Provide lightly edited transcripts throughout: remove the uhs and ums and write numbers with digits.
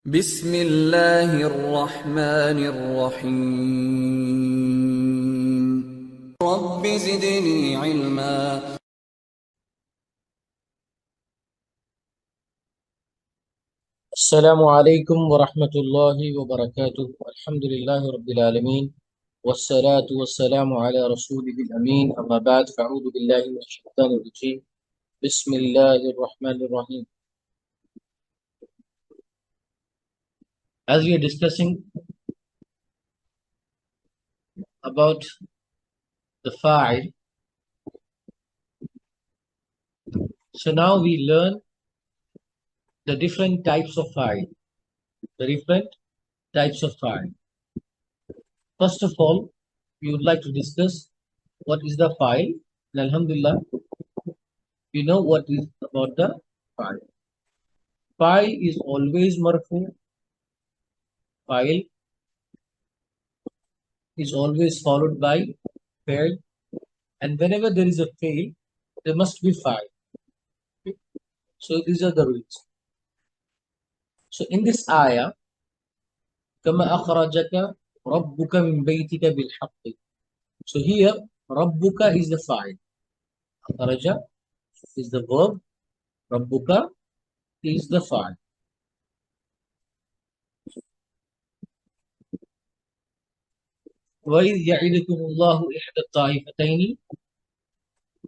بسم الله الرحمن الرحيم رب زدني علما. السلام عليكم ورحمة الله وبركاته. الحمد لله رب العالمين والصلاة والسلام على رسوله الأمين. أما بعد فأعوذ بالله من الشيطان الرجيم. بسم الله الرحمن الرحيم. As we are discussing about the fa'il, so now we learn the different types of fa'il. The different types of fa'il. First of all, we would like to discuss what is the fa'il. And Alhamdulillah, you know what is about the fa'il. Fa'il is always marfu. Fa'il is always followed by fail, and whenever there is a fail, there must be fa'il. So these are the rules. So in this ayah, كما أخرجك ربك من بيتك بالحق. So here, ربك is the fa'il. أخرج is the verb. ربك is the fa'il. وإذ يعدكم الله إحدى الطائفتين.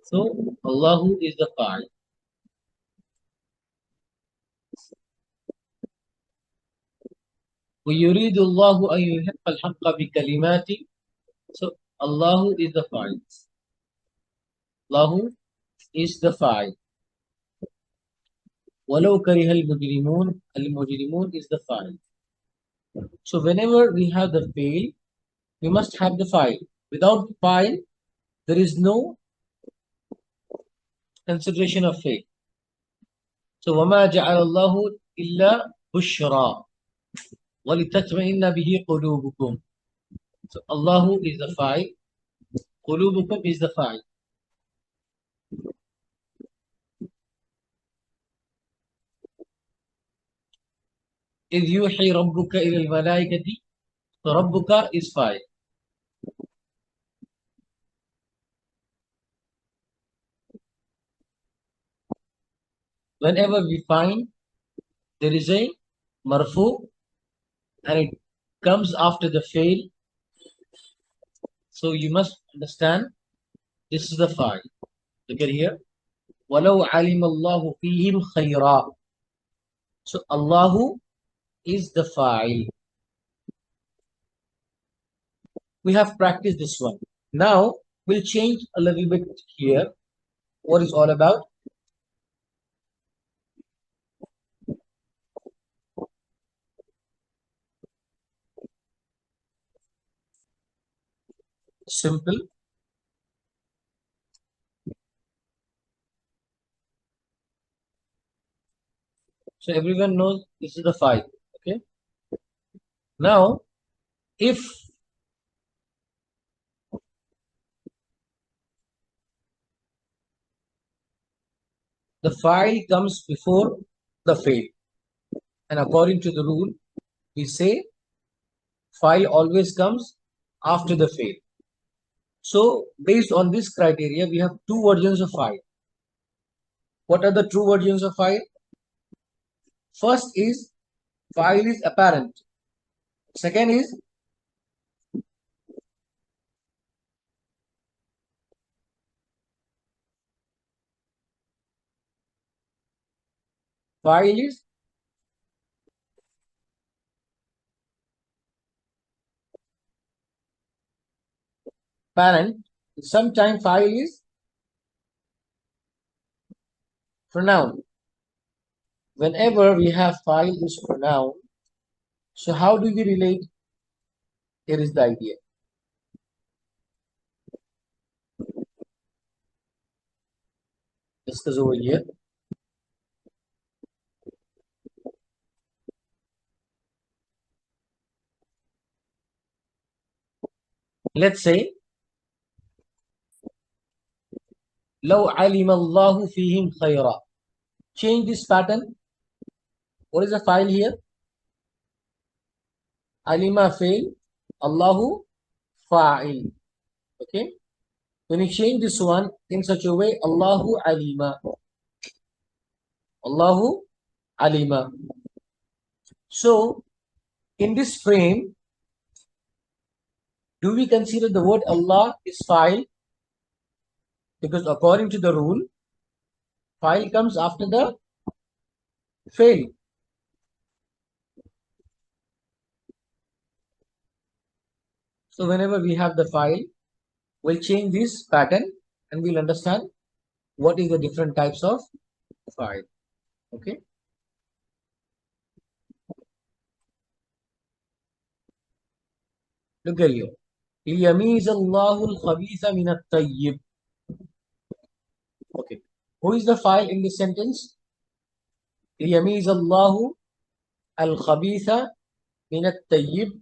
So Allah is the fa'il. ويريد الله أن يحق الحق بكلماته. So Allah is the fa'il. Allah is the fa'il. ولو كره المجرمون. المجرمون is the fa'il. So whenever we have the fail, we must have the fa'il. Without fa'il, there is no consideration of fail. So وما جعل الله إلا بشرى ولتطمئن به قلوبكم. So Allah is the fa'il. قلوبكم is the fa'il. إذ يوحي ربك إلى الملائكة. So ربك is fa'il. Whenever we find there is a marfu and it comes after the fail, so you must understand this is the fa'il. Look at here. وَلَوْ عَلِمَ اللَّهُ فِيهِمْ خَيْرًا. So Allah is the fa'il. We have practiced this one. Now we'll change a little bit here. What is all about? Simple. So everyone knows this is the fa'il. Okay. Now, if the fa'il comes before the fail, and according to the rule, we say fa'il always comes after the fail. So based on this criteria, we have two versions of fa'il. What are the two versions of fa'il? First is fa'il is apparent. Second is fa'il is apparent. Sometimes fa'il is pronoun. Whenever we have fa'il is pronoun, so how do we relate? Here is the idea. Discuss over here. Let's say لو علم الله فيهم خيرا. Change this pattern. What is the fa'il here? Alima fail, Allahu fa'il. Okay. When you change this one in such a way, Allahu alima. Allahu alima. So, in this frame, do we consider the word Allah is fa'il? Because according to the rule, fa'il comes after the fail. So whenever we have the fa'il, we'll change this pattern and we'll understand what is the different types of fa'il. Okay. Look at here. لِيَمِيزَ اللَّهُ الْخَبِيثَ مِنَ الطَّيِّبِ. Okay. Who is the fa'il in this sentence? لِيَمِيزَ اللَّهُ الْخَبِيثَ مِنَ الطَّيِّبِ.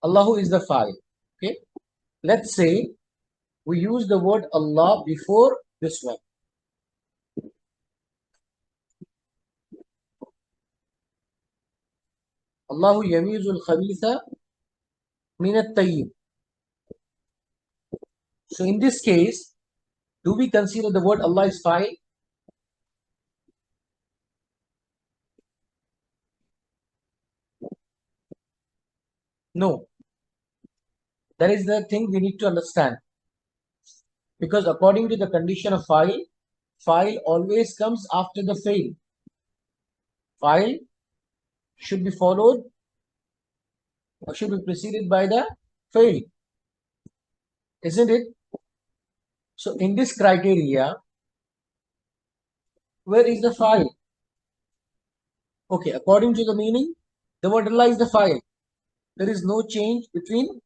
Allahu is the fa'il. Okay. Let's say we use the word Allah before this one. Allahu yamizul khabitha min at-tayyib. So in this case, do we consider the word Allah is fa'il? No. That is the thing we need to understand. Because according to the condition of fa'il, fa'il always comes after the fail. Fa'il should be followed or should be preceded by the fail. Isn't it? So in this criteria, where is the fa'il? Okay, according to the meaning, the word Allah is the fa'il. There is no change between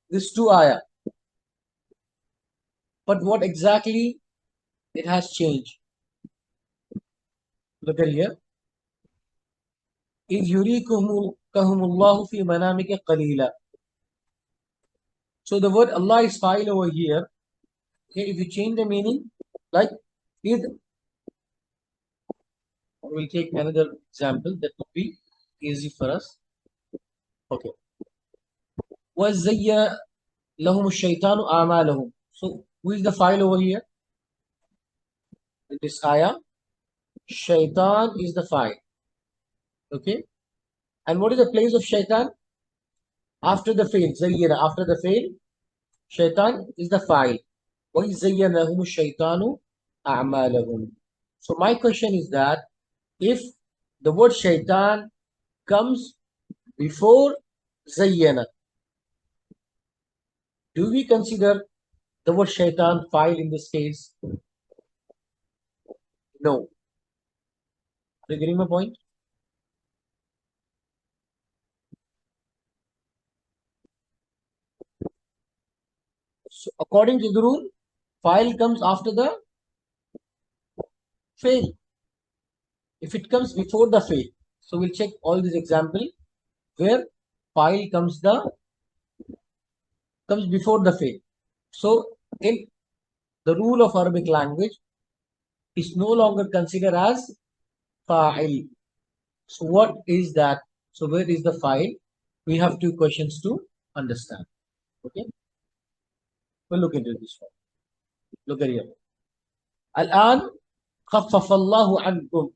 these two ayah. But what exactly it has changed? Look at here. إِذْ يُرِيكُمُ اللَّهُ فِي مَنَامِكَ قَلِيلًا. So the word Allah is fa'il over here. Okay, if you change the meaning, like إِذْ, we'll take another example that would be easy for us. Okay. وَزَيَّ لَهُمُ الشَّيْطَانُ أَعْمَالَهُم. So who is the fa'il over here? In this ayah, Shaitan is the fa'il. Okay. And what is the place of Shaitan? After the fail, Zayyana. After the fail, Shaitan is the fa'il. وَإِزَّيَّنَ لَهُمُ الشَّيْطَانُ أَعْمَالَهُم. So my question is that if the word Shaitan comes before Zayyana, do we consider the word Shaitan fa'il in this case? No. Are you getting my point? So according to the rule, fa'il comes after the fail. If it comes before the fail, so we'll check all these examples where fa'il comes before the fail. So in the rule of Arabic language is no longer considered as fa'il. So what is that? So where is the fa'il? We have two questions to understand. Okay, we'll look into this one. Look at here. Al-an خفف الله عنكم.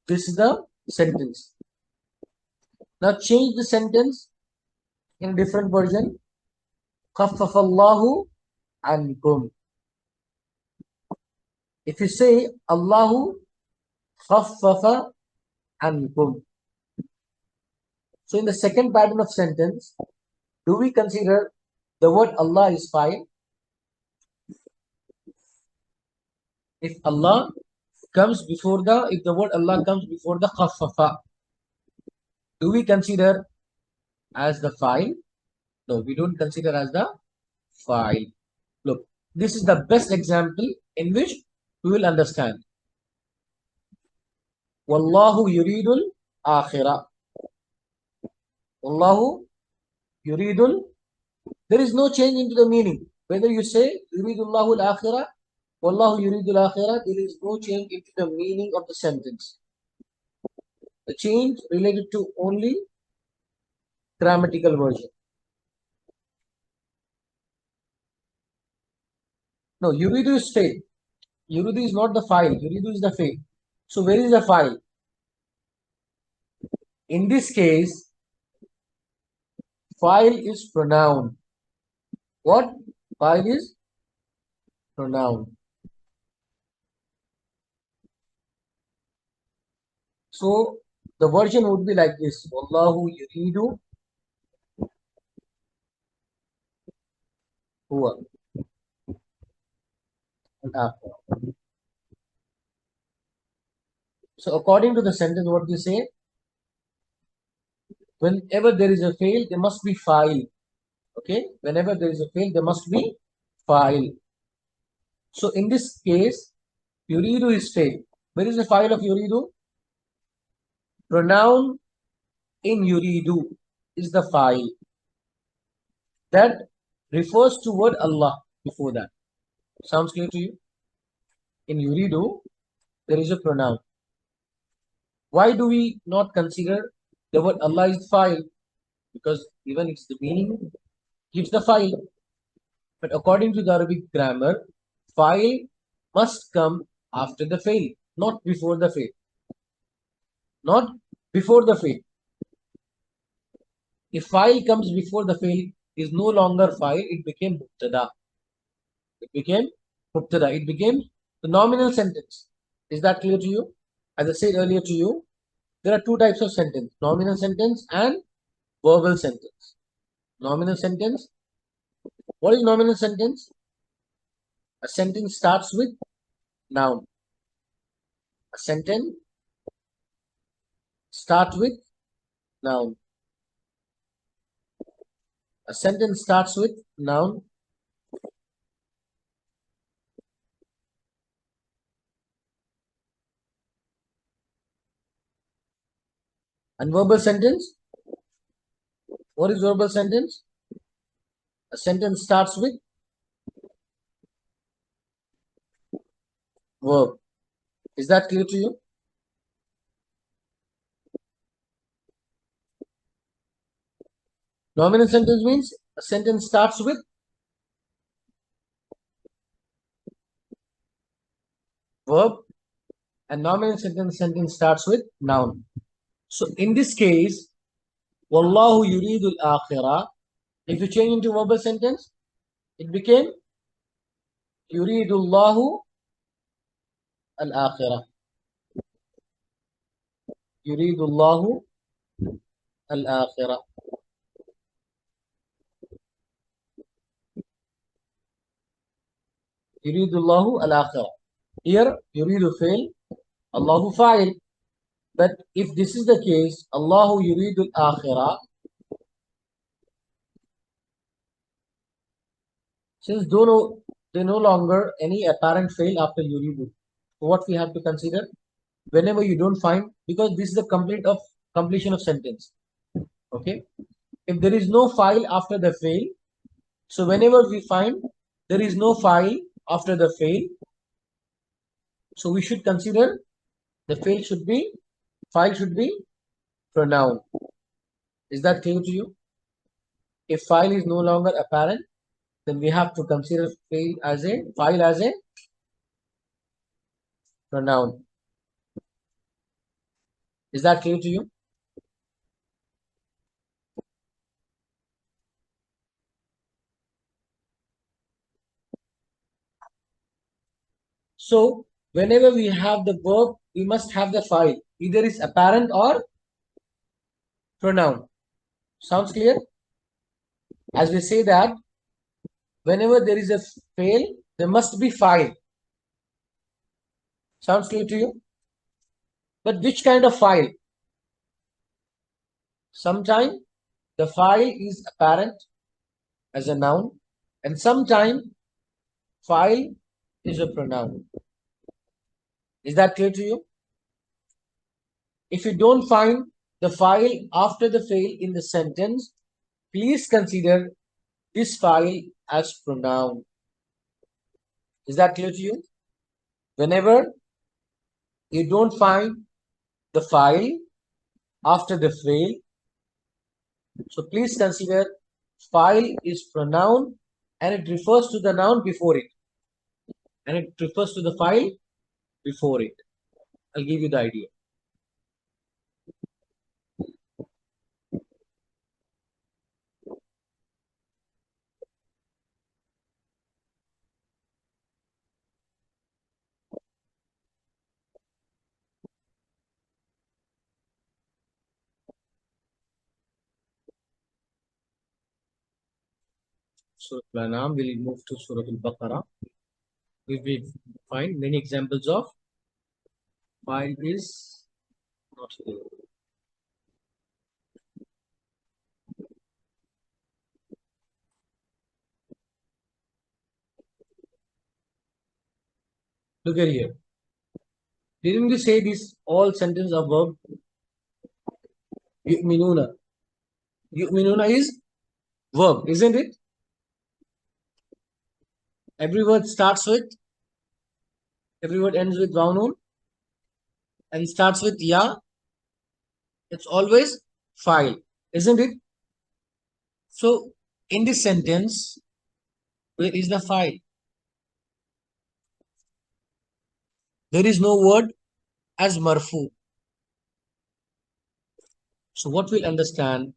This is the sentence. Now change the sentence in a different version. خفف الله عنكم. If you say Allahu خفف عنكم. So in the second pattern of sentence, do we consider the word Allah is fa'il? If the word Allah comes before the khaffafa, do we consider as the fa'il? No, we don't consider as the fa'il. Look, this is the best example in which we will understand. Wallahu yuridul akhirah. Wallahu yuridul There is no change into the meaning. Whether you say yuridullahu al-akhirah, wallahu yuridul akhirah, there is no change into the meaning of the sentence. The change related to only grammatical version. No, yuridu is fail. Yuridu is not the file. Yuridu is the fail. So where is the file? In this case, file is pronoun. What? File is pronoun. So the version would be like this. Wallahu yuridu huwa al-akhirah. So according to the sentence, what we say? Whenever there is a fail, there must be file. Okay? Whenever there is a fail, there must be file. So in this case, yuridu is fail. Where is the file of yuridu? Pronoun in yuridu is the file that refers to word Allah before that. Sounds clear to you? In yuridu, there is a pronoun. Why do we not consider the word Allah is the file? Because even it's the meaning gives the file. But according to the Arabic grammar, file must come after the fail, not before the fail. Not before the fail. If file comes before the fail, is no longer file, it became mubtada. It became mubtada. It became the nominal sentence. Is that clear to you? As I said earlier to you, there are two types of sentence: nominal sentence and verbal sentence. Nominal sentence. What is nominal sentence? A sentence starts with noun. A sentence starts with noun. A sentence starts with noun. And verbal sentence. What is verbal sentence? A sentence starts with verb. Is that clear to you? Nominal sentence means a sentence starts with verb, and nominal sentence starts with noun. So in this case, Wallahu yuridul akhirah, if you change into verbal sentence, it became yuridullahu al-akhirah. Yuridullahu al-akhirah. Yuridullahu al-akhirah. Here, yuridu fail, Allahu fa'il. But if this is the case, Allahu yuridul akhirah, since they no longer any apparent fail after yuridu. So what we have to consider, whenever you don't find, because this is the completion of sentence. Okay, if there is no file after the fail, so whenever we find there is no file after the fail, so we should consider the file should be pronoun. Is that clear to you? If file is no longer apparent, then we have to consider file as a pronoun. Is that clear to you? So whenever we have the verb, we must have the file. Either is apparent or pronoun. Sounds clear? As we say that whenever there is a fail, there must be file. Sounds clear to you? But which kind of file? Sometimes the file is apparent as a noun, and sometimes file is a pronoun. Is that clear to you? If you don't find the file after the fail in the sentence, please consider this file as pronoun. Is that clear to you? Whenever you don't find the file after the fail, so please consider file is pronoun and it refers to the noun before it. And it refers to the file before it. I'll give you the idea. Surah Al-An'am, we'll move to Surah Al-Baqarah. We will find many examples of file is not here. Look at here. Didn't we say this all sentence of verb? Yu'minuna. Yu'minuna is verb, isn't it? Every word starts with, every word ends with noun and starts with ya. It's always file, isn't it? So in this sentence, where is the file? There is no word as marfu. So what we'll understand,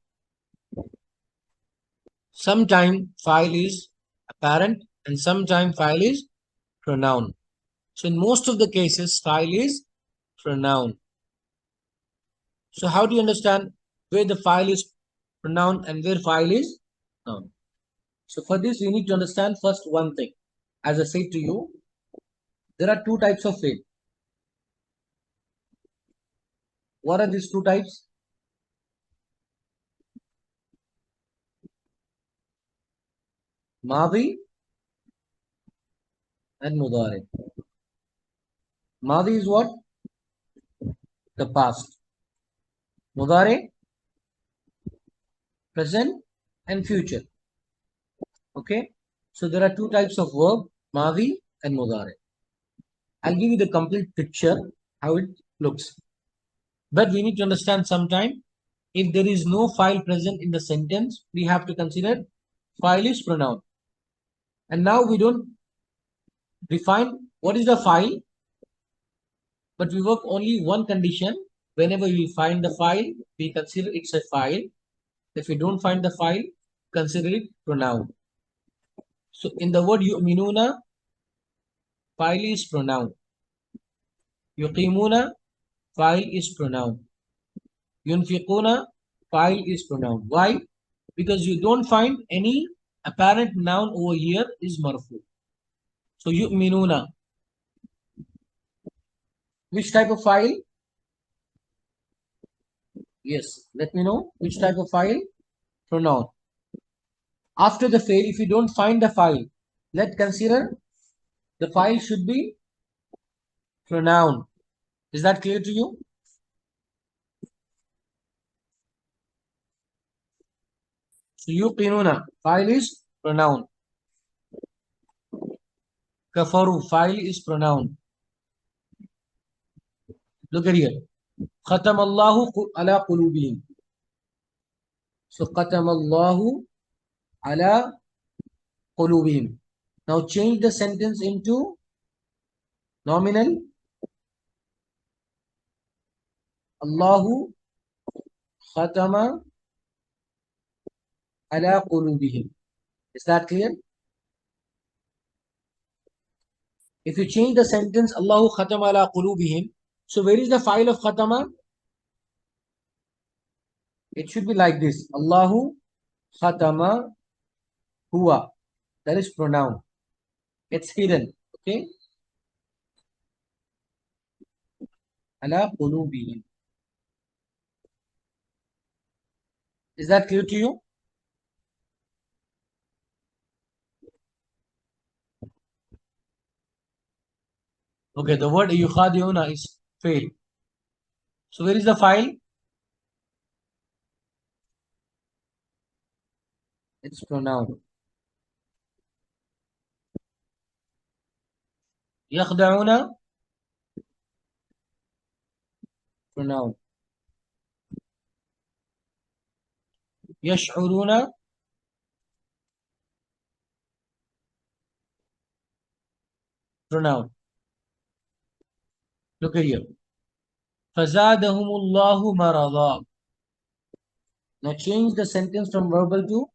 sometime file is apparent and sometime file is pronoun. So in most of the cases, file is pronoun. So how do you understand where the file is pronoun and where file is noun? So for this, you need to understand first one thing. As I said to you, there are two types of fail. What are these two types? Madi and Mudari. Madi is what? The past. Mudari, present and future. Okay. So there are two types of verb, Madi and Mudari. I'll give you the complete picture how it looks. But we need to understand sometime if there is no file present in the sentence, we have to consider file is pronoun. And now we don't define what is the file, but we work only one condition. Whenever we find the file, we consider it's a file. If we don't find the file, consider it pronoun. So in the word yu'minuna, file is pronoun. Yuqimuna, file is pronoun. Yunfiquna, file is pronoun. Why? Because you don't find any apparent noun over here is marfu. So yu'minuna. Which type of file? Yes, let me know which type of file? Pronoun. After the fail, if you don't find the file, let's consider the file should be pronoun. Is that clear to you? So yuqinuna, file is pronoun. Kafaru, file is pronoun. Look at here. Khatamallahu ala qulubihim. So khatamallahu ala qulubihim. Now change the sentence into nominal. Allahu khatama ala qulubihim. Is that clear? If you change the sentence Allahu khatama ala qulubihim, so where is the file of khatama? It should be like this. Allahu khatama huwa. That is pronoun. It's hidden. Okay? Ala qulubihim. Is that clear to you? Okay, the word yukhadiuna is fail. So where is the file? It's pronoun. يخدعون pronoun. يشعرون pronoun. Look at here. فزادهم الله مرضا. Now change the sentence from verbal to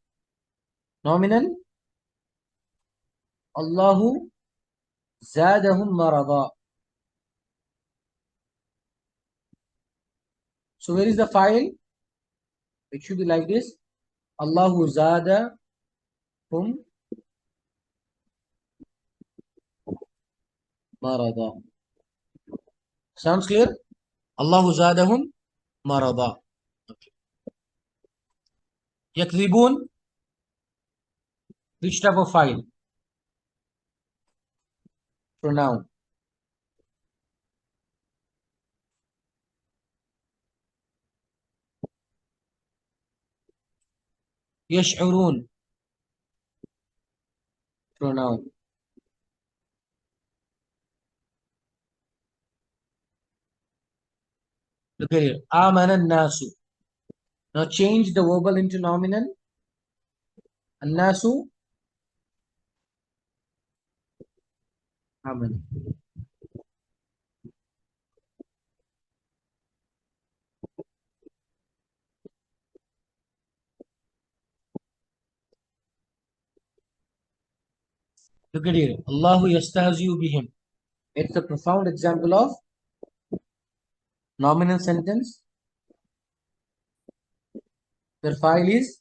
nominal. Allahu zadahum marada. So where is the file? It should be like this. Allahu zadahum marada. Sounds clear? Allahu zadahum marada. Okay. Yakdhibun. Which type of file? Pronoun. Yash'urun. Pronoun. Look at here. Amana nasu. Now change the verbal into nominal. An-nasu. Amana. Look at here. Allahu yastahzi'u bihim. It's a profound example of nominal sentence. Their file is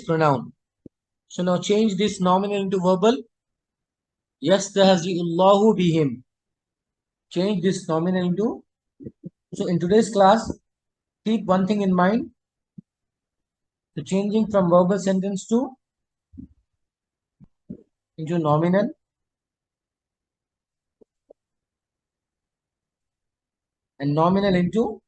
pronoun. So now change this nominal into verbal. Yastahzi'ullahu bihim. Change this nominal into. So in today's class, keep one thing in mind. So changing from verbal sentence to into nominal. And nominal into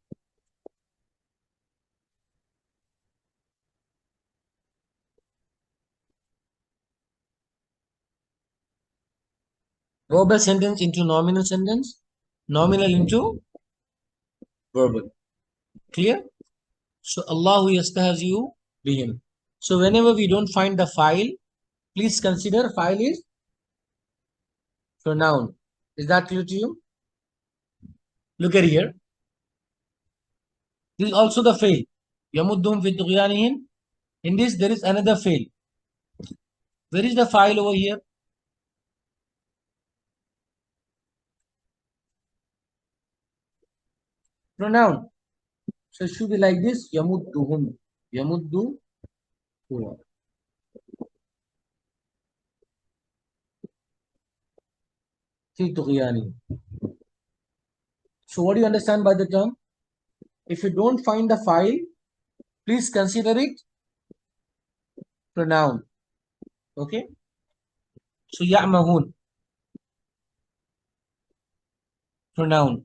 verbal sentence into nominal sentence. Nominal into verbal. Clear? So Allahu yastahzi'u bihim. So whenever we don't find the file, please consider file is pronoun. Is that clear to you? Look at here. This is also the fail. Yamuddum fi tughyanihim. In this there is another fail. Where is the file over here? Pronoun. So it should be like this. Yamudduhum. Yamuddu huwa. Fi tughyanihim. So what do you understand by the term? If you don't find the file, please consider it pronoun. Okay? So ya'mahun. Pronoun.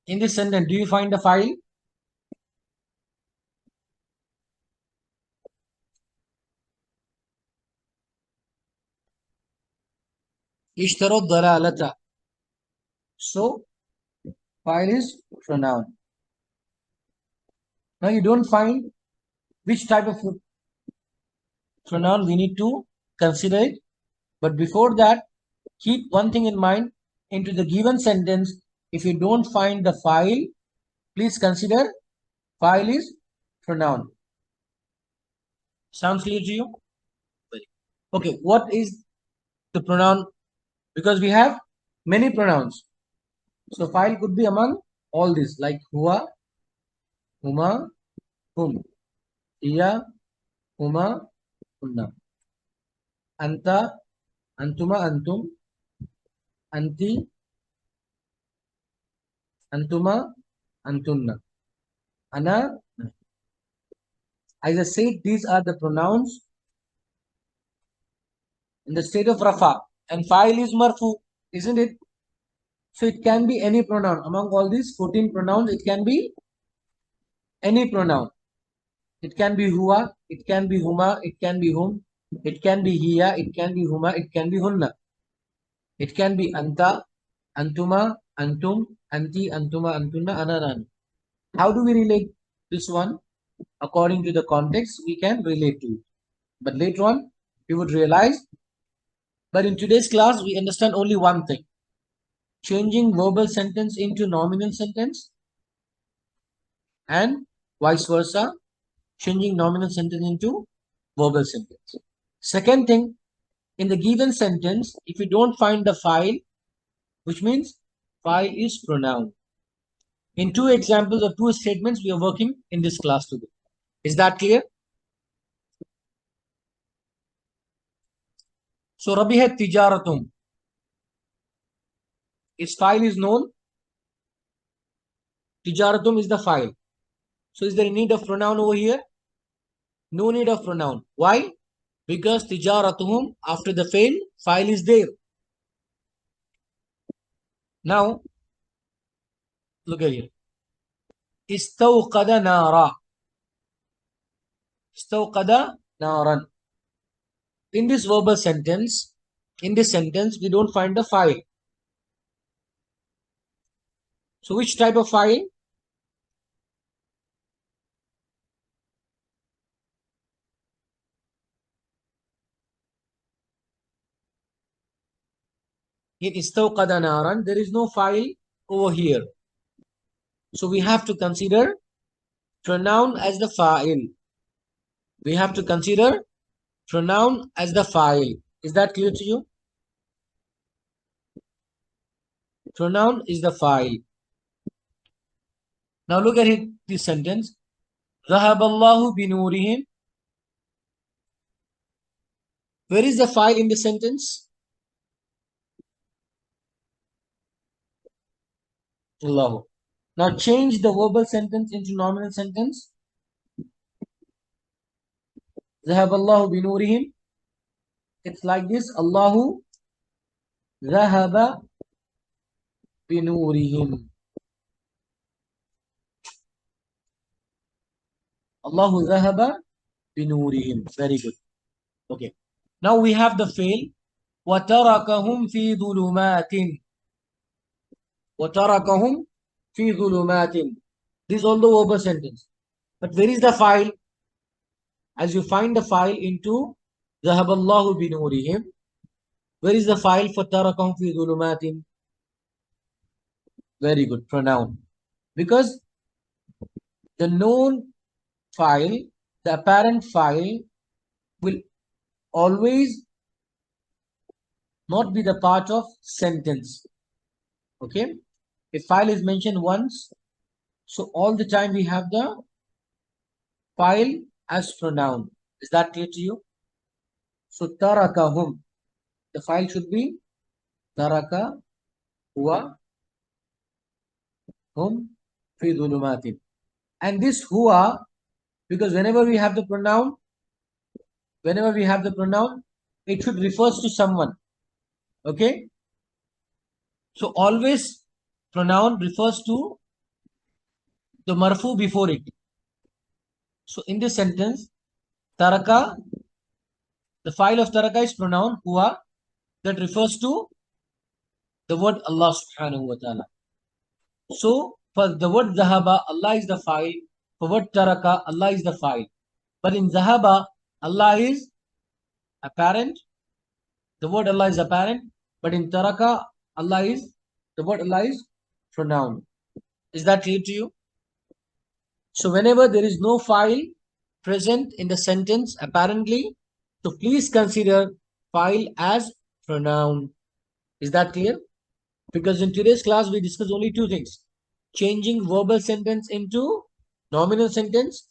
In this sentence, do you find the file? Ishtarod dalalata. So file is pronoun. Now you don't find which type of pronoun we need to consider it. But before that, keep one thing in mind. Into the given sentence, if you don't find the file, please consider file is pronoun. Sounds clear to you? Okay, what is the pronoun? Because we have many pronouns. So file could be among all these, like huwa, huma, hum, iya, huma, hunna, anta, antuma, antum, anti, antuma, antunna, ana. As I said, these are the pronouns in the state of rafa, and file is marfu, isn't it? So it can be any pronoun. Among all these 14 pronouns, it can be any pronoun. It can be huwa, it can be huma, it can be hum, it can be hiya, it can be huma, it can be hunna. It can be anta, antuma, antum, anti, antuma, antunna, ananan. How do we relate this one? According to the context, we can relate to it. But later on, you would realize. But in today's class, we understand only one thing. Changing verbal sentence into nominal sentence and vice versa. Changing nominal sentence into verbal sentence. Second thing, in the given sentence, if you don't find the file, which means file is pronoun. In two examples or two statements, we are working in this class today. Is that clear? So, Rabihat Tijaratum. Its file is known. Tijaratum is the file. So, is there a need of pronoun over here? No need of pronoun. Why? Because Tijaratuhum, after the fail, file is there. Now, look at here. Istawqada nara. Istawqada naran. In this verbal sentence, we don't find the file. So, which type of file? In istawqada naran, there is no file over here. So, we have to consider pronoun as the file. We have to consider pronoun as the file. Is that clear to you? Pronoun is the file. Now look at it, this sentence. ذهب الله بنورهم. Where is the file in the sentence? Allah. Now change the verbal sentence into nominal sentence. ذهب الله بنورهم. It's like this. Allahu ذهب بنورهم. Allahu ذهب بنورهم. Very good. Okay. Now we have the fail. وتركهم في ظلمات. وتركهم في ظلمات. This is all the verbal sentence. But where is the file? As you find the file into ذهب الله بنورهم. Where is the file for تركهم في ظلمات? Very good. Pronoun. Because the known file, the apparent file, will always not be the part of sentence. Okay? If file is mentioned once, so all the time we have the file as pronoun. Is that clear to you? So tarakahum. The file should be taraka huwa hum fi dhulumatin. And this huwa, because whenever we have the pronoun, it should refers to someone. Okay? So always pronoun refers to the marfu before it. So in this sentence, taraka, the file of taraka is pronoun huwa, that refers to the word Allah subhanahu wa ta'ala. So for the word zahaba, Allah is the file. For word taraka, Allah is the file. But in zahaba, Allah is apparent. The word Allah is apparent. But in taraka, the word Allah is pronoun. Is that clear to you? So whenever there is no file present in the sentence, apparently, so please consider file as pronoun. Is that clear? Because in today's class, we discuss only two things. Changing verbal sentence into nominal sentence.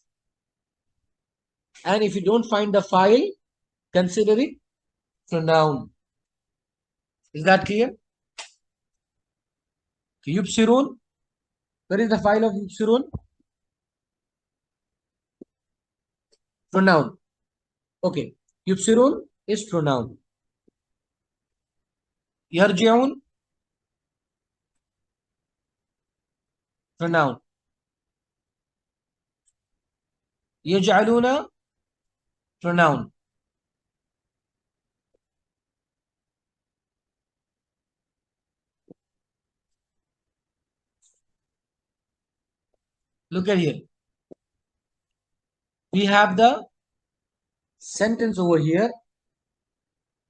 And if you don't find the file, consider it pronoun. Is that clear? Yubsirun. Where is the file of Yubsirun? Pronoun. Okay. Yubsirun is pronoun. Yarji'un. pronoun. يجعلون pronoun. Look at here. We have the sentence over here.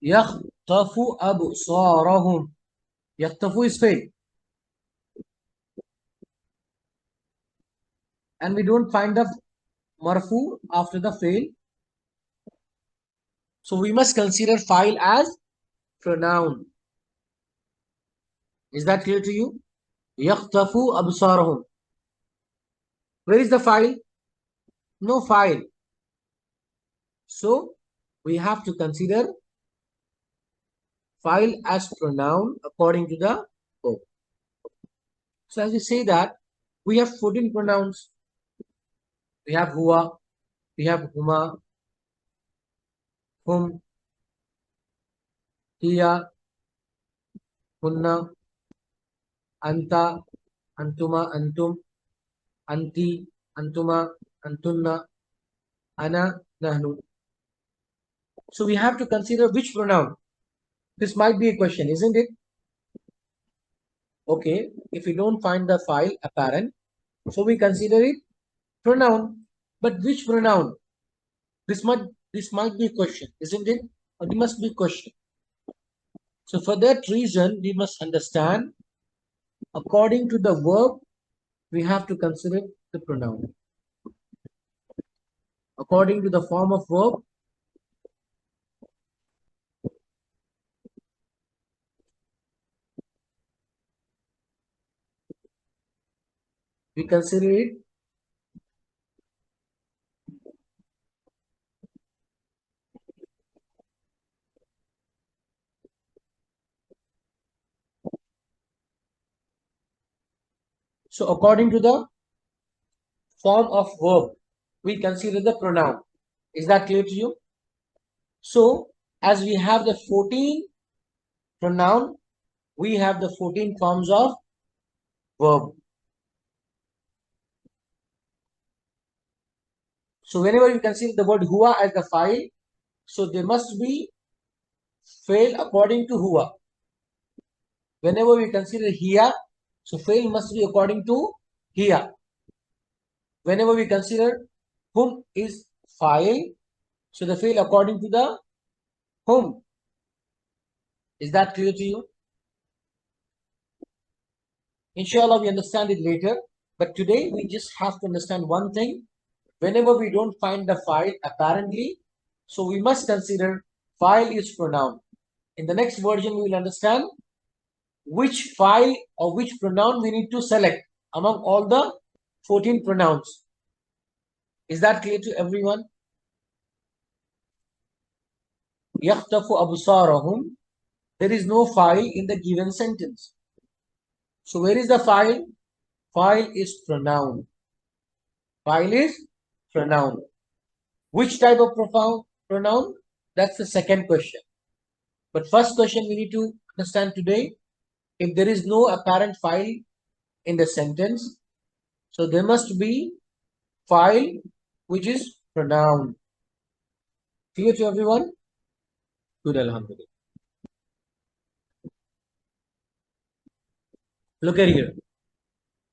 يخطف أبصارهم. يخطف is fail. And we don't find the marfu after the fail. So we must consider file as pronoun. Is that clear to you? يخطف أبصارهم. Where is the file? No file. So we have to consider file as pronoun according to the book. So as we say that, we have 14 pronouns. We have huwa, we have huma, hum, hiya, hunna, anta, antuma, antum, anti, antuma, antunna, ana, nahnu. So we have to consider which pronoun. This might be a question, isn't it? Okay, if we don't find the file apparent, so we consider it pronoun. But which pronoun? This might be a question, isn't it? Or it must be a question. So for that reason, we must understand according to the verb, we have to consider the pronoun. According to the form of verb, we consider it so according to the form of verb, we consider the pronoun. Is that clear to you? So as we have the 14 pronoun, we have the 14 forms of verb. So whenever you consider the word huwa as the file, so there must be fail according to huwa. Whenever we consider hiya, so fail must be according to hiya. Whenever we consider whom is file, so the fail according to the whom. Is that clear to you? Inshallah, we understand it later. But today, we just have to understand one thing. Whenever we don't find the file apparently, so we must consider file is pronoun. In the next version, we will understand which file or which pronoun we need to select among all the 14 pronouns. Is that clear to everyone? يَخْتَفُ أَبْصَارَهُمْ. There is no file in the given sentence. So where is the file? File is pronoun. File is pronoun. Which type of pronoun? That's the second question. But first question we need to understand today, if there is no apparent file in the sentence, so there must be file which is pronoun. Clear to everyone? Good, alhamdulillah. Look at here.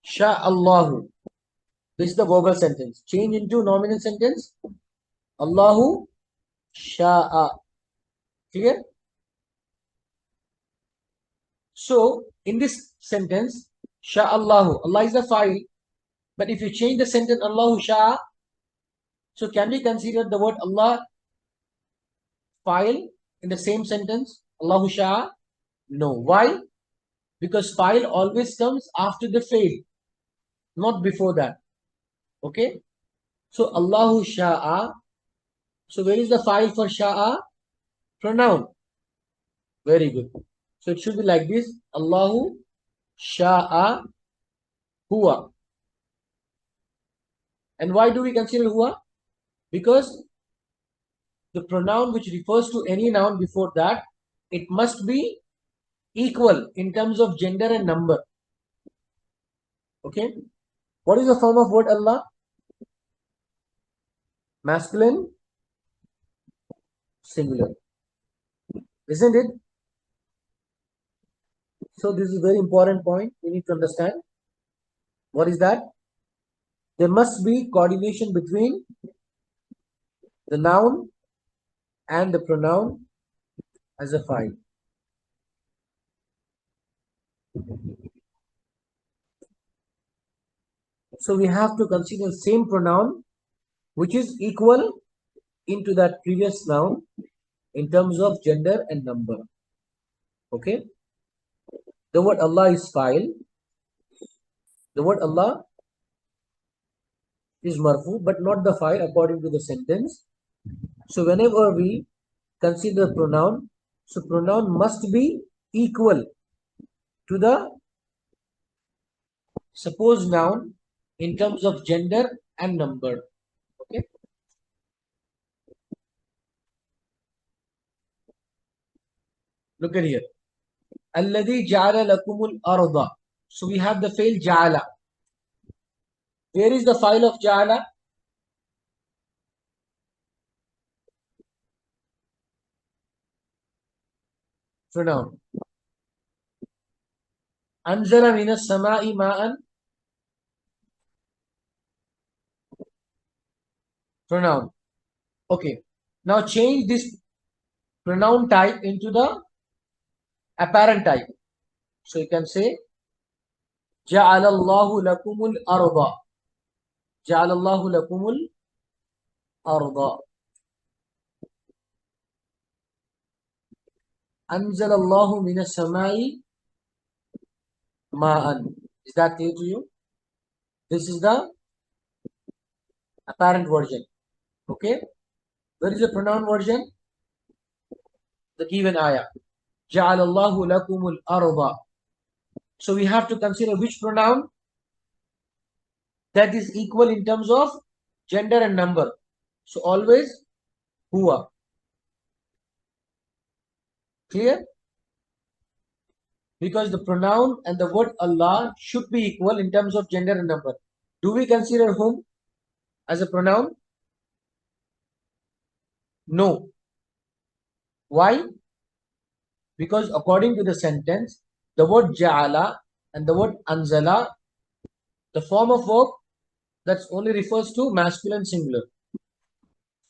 Sha'allahu. This is the verbal sentence. Change into nominal sentence. Allahu sha'a. Clear? So, in this sentence, Sha'allahu, Allah is the file. But if you change the sentence Allahu sha'a, so can we consider the word Allah file in the same sentence? Allahu sha'a? No. Why? Because file always comes after the fail, not before that. Okay? So Allahu sha'a. So where is the file for sha'a? Pronoun. Very good. So it should be like this. Allahu sha'a huwa. And why do we consider huwa? Because the pronoun which refers to any noun before that, it must be equal in terms of gender and number. Okay? What is the form of word Allah? Masculine, singular. Isn't it? So this is a very important point. We need to understand. What is that? There must be coordination between the noun and the pronoun as a file. So we have to consider same pronoun which is equal into that previous noun in terms of gender and number. Okay? The word Allah is file. The word Allah is marfu, but not the file according to the sentence. So whenever we consider pronoun, so pronoun must be equal to the supposed noun in terms of gender and number. Okay. Look at here. Alladhi ja'ala lakumul arda. So we have the fail ja'ala. Where is the file of ja'ala? Pronoun. Anzala minas sama'i ma'an. Pronoun. Okay. Now change this pronoun type into the apparent type. So you can say Ja'ala Allahu lakumul arda. Ja'ala Allahu lakumul arda. Anzala Allahu minas samai ma'an. Is that clear to you? This is the apparent version. Okay. Where is the pronoun version? The given ayah. Ja'ala Allahu lakumul arda. So we have to consider which pronoun that is equal in terms of gender and number. So always huwa. Clear? Because the pronoun and the word Allah should be equal in terms of gender and number. Do we consider whom as a pronoun? No. Why? Because according to the sentence, the word ja'ala and the word anzala, the form of verb that only refers to masculine singular.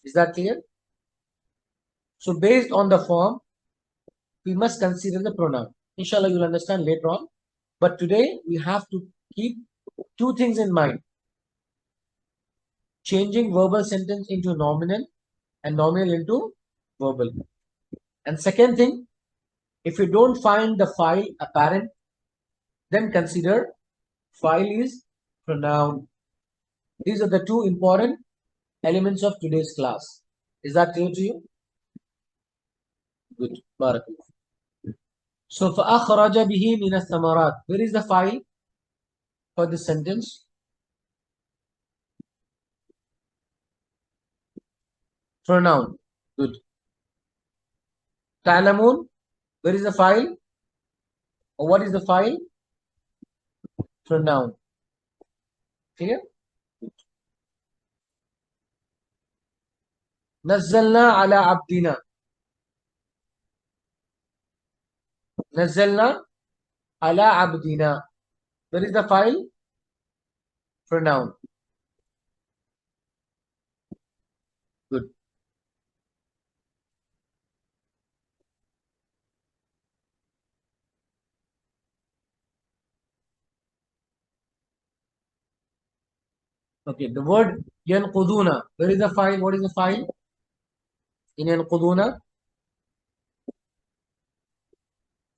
Is that clear? So based on the form, we must consider the pronoun. Inshallah, you'll understand later on. But today, we have to keep two things in mind. Changing verbal sentence into nominal and nominal into verbal. And second thing, if you don't find the file apparent, then consider file is pronoun. These are the two important elements of today's class. Is that clear to you? Good. Barakallah. So, فَأَخْرَجَ بِهِ مِنَ الثَّمَرَاتِ. Where is the file for this sentence? Pronoun. Good. Ta'lamun. Where is the file? Or what is the file? Pronoun. Clear? نزلنا على عبدنا. نزلنا على عبدنا. Where is the file? Pronoun. Good. Okay, the word yanquduna. Where is the file? What is the file? In yanquduna,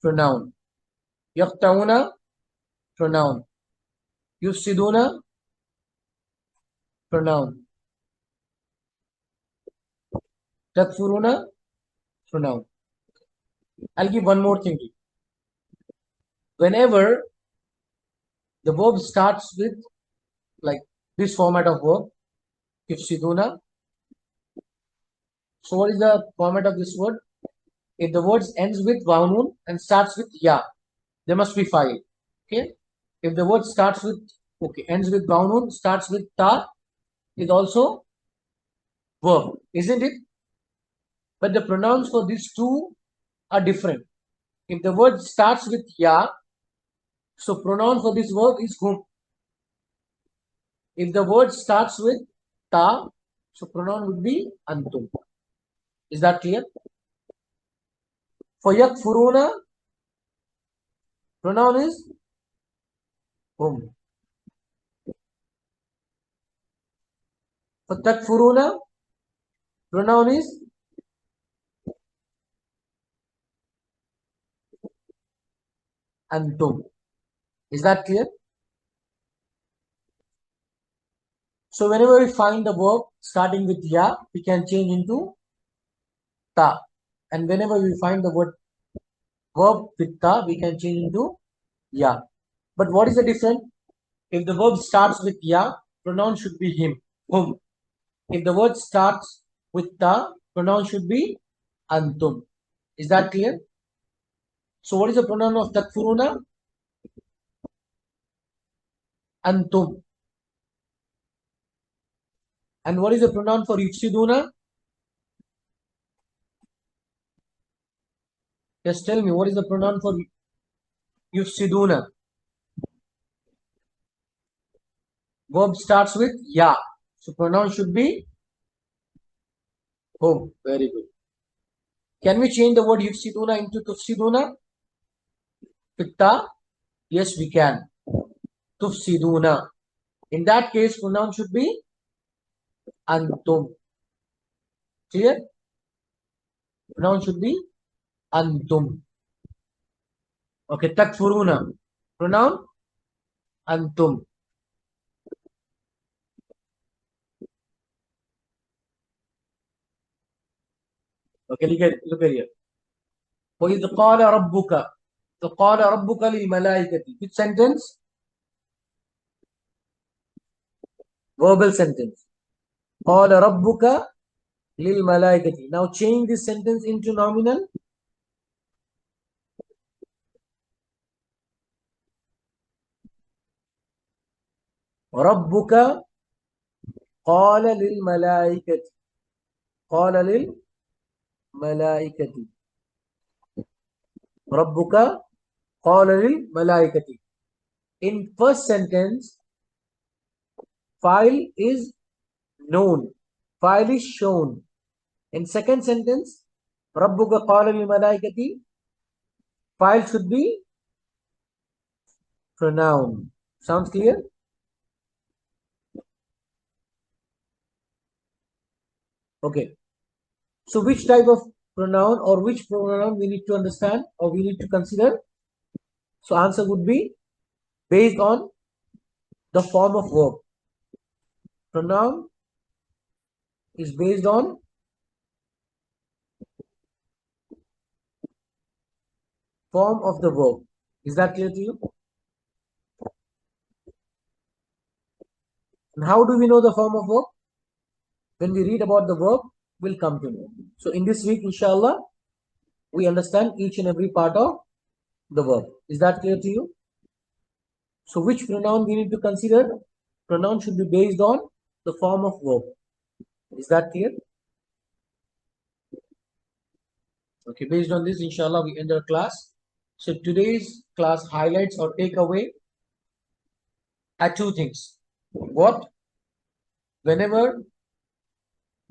pronoun. Yaqtauna, pronoun. Yufsiduna, pronoun. Takfuruna, pronoun. I'll give one more thing to you. Whenever the verb starts with like this format of verb, yufsiduna. So what is the format of this word? If the word ends with wawnun and starts with ya, there must be file. Okay. If the word starts with Okay, ends with noun, starts with ta, is also verb, isn't it? But the pronouns for these two are different. If the word starts with ya, so pronoun for this verb is hum. If the word starts with ta, so pronoun would be antum. Is that clear? For yakfuruna, pronoun is hum. For takfuruna, pronoun is antum. Is that clear? So whenever we find the verb starting with ya, we can change into ta. And whenever we find the verb with ta, we can change into ya. But what is the difference? If the verb starts with ya, pronoun should be him, whom. If the word starts with ta, pronoun should be antum. Is that clear? So what is the pronoun of takfuruna? Antum. And what is the pronoun for yufsiduna? Just tell me, what is the pronoun for yufsiduna? Verb starts with ya. So pronoun should be hum. Very good. Can we change the word yufsiduna into tufsiduna? With ta? Yes, we can. Tufsiduna. In that case, pronoun should be antum. Clear? Pronoun should be antum. Okay, takfuruna. Pronoun antum. Okay, look at here. وَإِذْ قَالَ رَبُّكَ قَالَ رَبُّكَ لِلْمَلَائِكَةِ. Which sentence? Verbal sentence. قَالَ رَبُّكَ لِلْمَلَائِكَةِ. Now change this sentence into nominal. رَبُّكَ قَالَ لِلْمَلَائِكَةِ. قَالَ لِلْمَلَائِكَةِ. رَبُّكَ قَالَ لِلْمَلَائِكَةِ. In first sentence, file is known. File is shown. In second sentence, رَبُّكَ قَالَ لِلْمَلَائِكَةِ. File should be pronoun. Sounds clear? Okay. So which type of pronoun or which pronoun we need to understand or we need to consider? So answer would be based on the form of verb. Pronoun is based on form of the verb. Is that clear to you? And how do we know the form of verb? When we read about the verb, we'll come to know. So in this week, inshallah, we understand each and every part of the verb. Is that clear to you? So which pronoun we need to consider? Pronoun should be based on the form of verb. Is that clear? Okay, based on this, inshallah, we end our class. So today's class highlights or takeaway are two things. What? Whenever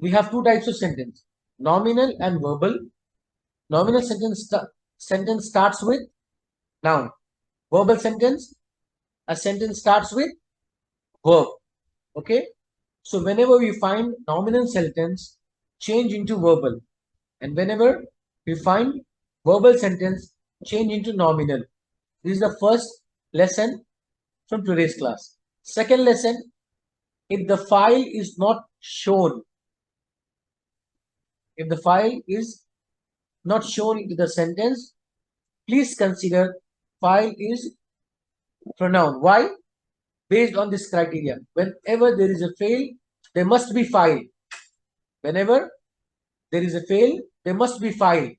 we have two types of sentence, nominal and verbal. Nominal sentence starts with noun. Verbal sentence, a sentence starts with verb. Okay. So whenever we find nominal sentence, change into verbal. And whenever we find verbal sentence, change into nominal. This is the first lesson from today's class. Second lesson, if the file is not shown, if the file is not shown into the sentence, please consider file is pronoun. Why? Based on this criteria. Whenever there is a fail, there must be file. Whenever there is a fail, there must be file.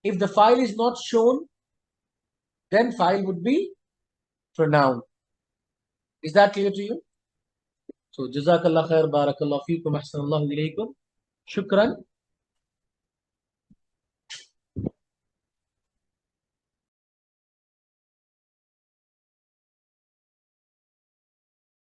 If the file is not shown, then file would be pronoun. Is that clear to you? So, Jazakallah khair, Barakallah feekum, Ahsanallahu ilaykum. Shukran.